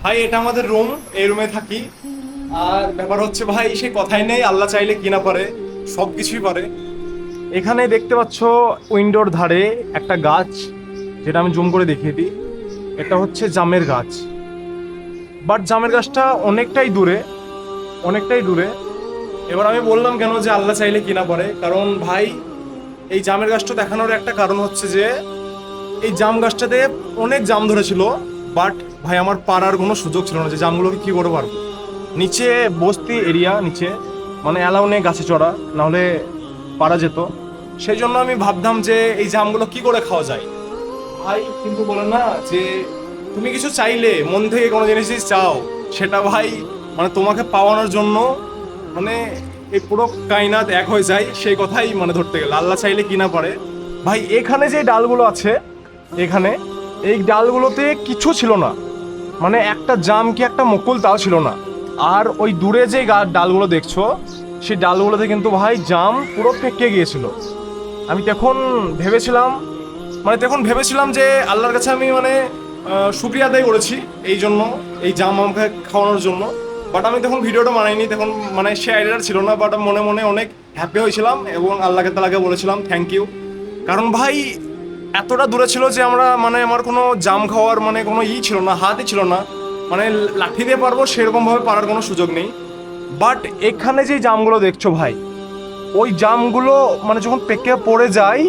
ভাই এটা আমাদের রুম, এই রুমে থাকি। আর ব্যাপার হচ্ছে ভাই সে কথাই নেই, আল্লাহ চাইলে কি না পারে, সব কিছুই পারে। এখানে দেখতে পাচ্ছ উইন্ডোর ধারে একটা গাছ, যেটা আমি জুম করে দেখিয়ে দিই। এটা হচ্ছে জামের গাছ, বাট জামের গাছটা অনেকটাই দূরে, অনেকটাই দূরে। এবার আমি বললাম কেন যে আল্লাহ চাইলে কি না পারে, কারণ ভাই এই জামের গাছটা দেখানোর একটা কারণ হচ্ছে যে এই জাম গাছটাতে অনেক জাম ধরেছিল, বাট ভাই আমার পারার কোনো সুযোগ ছিল না যে জামগুলোকে কি করে পারবো। নিচে বস্তি এরিয়া, নিচে মানে অ্যালাউ নেই গাছে চড়া, নাহলে পারা যেত। সেই জন্য আমি ভাবতাম যে এই জামগুলো কি করে খাওয়া যায়। ভাই কিন্তু বলে না যে তুমি কিছু চাইলে, মন থেকে কোনো জিনিসই চাও, সেটা ভাই মানে তোমাকে পাওয়ানোর জন্য মানে এই পুরো কায়নাত এক হয়ে যায়, সেই কথাই মানে ধরতে গেলে আল্লাহ চাইলে কি না পারে। ভাই এখানে যে ডালগুলো আছে, এখানে এই ডালগুলোতে কিছু ছিল না, মানে একটা জাম কি একটা মুকুল তাও ছিল না। আর ওই দূরে যে ডালগুলো দেখছো, সেই ডালগুলোতে কিন্তু ভাই জাম পুরো পেকে গিয়েছিল। আমি তখন ভেবেছিলাম যে আল্লাহর কাছে আমি মানে শুক্রিয়া আদায় করেছি এই জন্য, এই জাম আমাকে খাওয়ানোর জন্য। বাট আমি তখন ভিডিওটা বানাইনি, তখন মানে সে আইডিয়াটা ছিল না, বাট মনে মনে অনেক হ্যাপি হয়েছিলাম এবং আল্লাহকে তালাকে বলেছিলাম থ্যাংক ইউ। কারণ ভাই এতটা দূরে ছিল যে আমরা মানে আমার কোনো জাম খাওয়ার মানে কোনো ছিল না, হাতই ছিল না, মানে লাঠি দিয়ে পারবো সেরকমভাবে পারার কোনো সুযোগ নেই। বাট এখানে যে জামগুলো দেখছো ভাই, ওই জামগুলো মানে যখন পেকে পড়ে যায়,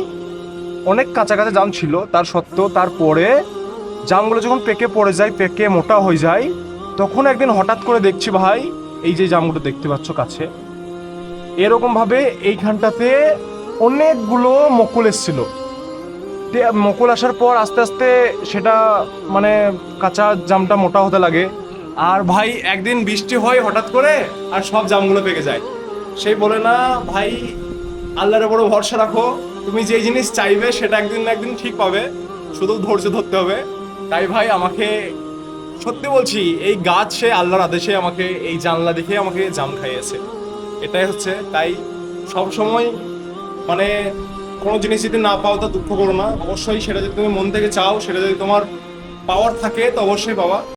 অনেক কাঁচা কাঁচা জাম ছিল তার সত্ত্বেও, তারপরে জামগুলো যখন পেকে পড়ে যায়, পেকে মোটা হয়ে যায়, তখন একদিন হঠাৎ করে দেখছি ভাই এই যে জামগুলো দেখতে পাচ্ছ কাছে, এরকম ভাবে এইখানটাতে অনেকগুলো মকুল এসেছিল। মকুল আসার পর আস্তে আস্তে সেটা মানে কাঁচা জামটা মোটা হতে লাগে। আর ভাই একদিন বৃষ্টি হয় হঠাৎ করে, আর সব জামগুলো পেকে যায়। সেই বলে না ভাই, আল্লাহর উপর ভরসা রাখো, তুমি যেই জিনিস চাইবে সেটা একদিন না একদিন ঠিক পাবে, শুধু ধৈর্য ধরতে হবে। তাই ভাই আমাকে সত্যি বলছি, এই গাছ সে আল্লাহর আদেশে আমাকে এই জানলা দেখে আমাকে জাম খাইয়েছে, এটাই হচ্ছে। তাই সব সময় মানে কোনো জিনিস যদি না পাও তা দুঃখ করো না, অবশ্যই সেটা যদি তুমি মন থেকে চাও, সেটা যদি তোমার পাওয়ার থাকে তো অবশ্যই পাবা।